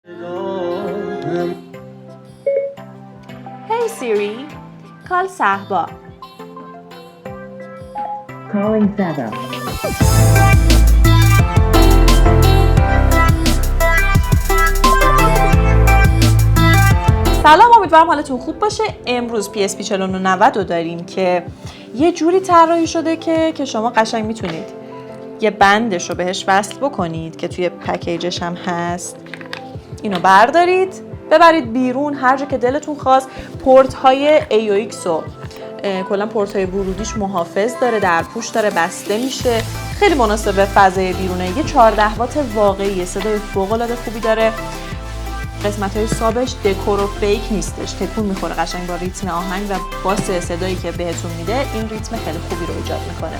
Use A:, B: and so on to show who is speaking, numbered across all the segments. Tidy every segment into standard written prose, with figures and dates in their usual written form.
A: Hey Siri, call Sahba.
B: Calling Saba.
A: سلام، امیدوارم حالتون خوب باشه. امروز PSP 4990 رو داریم که یه جوری طراحی شده که شما قشنگ میتونید یه بندش رو بهش وصل بکنید که توی پکیجش هم هست. اینو بردارید ببرید بیرون هر جا که دلتون خواست. پورت های AUX و کلا پورت های ورودیش محافظ داره، درپوش داره، بسته میشه. خیلی مناسب فضای بیرونه. یه 14 وات واقعی، صدای فوق العاده خوبی داره. قسمت های سابش دکور و فیک نیستش، تکون میخوره قشنگ با ریتم آهنگ و باس صدایی که بهتون میده. این ریتم خیلی خوبی رو ایجاد میکنه.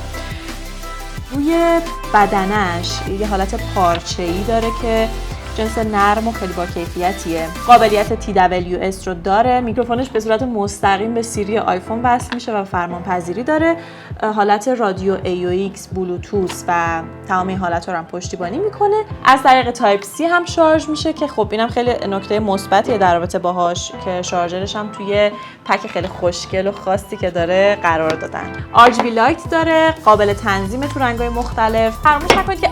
A: روی بدنش یه حالت پارچه‌ای داره که جنس نرم و خیلی با کیفیتیه. قابلیت TWS رو داره. میکروفونش به صورت مستقیم به سیری آیفون وصل میشه و فرمان پذیری داره. حالت رادیو AUX، بلوتوث و تمام این حالت رو هم پشتیبانی میکنه. از طریق تایپ C هم شارژ میشه که خب اینم خیلی نکته مثبتیه در رابطه باهاش که شارژرش هم توی پک خیلی خوشگل و خاصی که داره قرار دادن. RGB لایت داره، قابل تنظیم تو رنگ‌های مختلف. فراموش نکنید که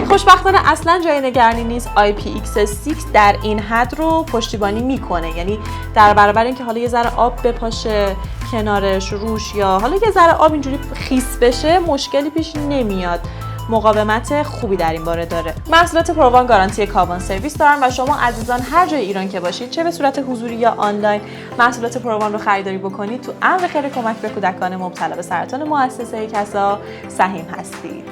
A: خوشبختانه اصلا جای نگرانی نیست. IPX6 در این حد رو پشتیبانی میکنه، یعنی در برابر اینکه حالا یه ذره آب بپاشه کنارش روش یا حالا یه ذره آب اینجوری خیس بشه مشکلی پیش نمیاد. مقاومت خوبی در این باره داره. محصولات پروان گارانتی کاوان سرویس دارن و شما عزیزان هر جای ایران که باشید، چه به صورت حضوری یا آنلاین، محصولات پروان رو خریداری بکنید تو امر خیر کمک به کودکان مبتلا به سرطان مؤسسه کسا سهیم هستید.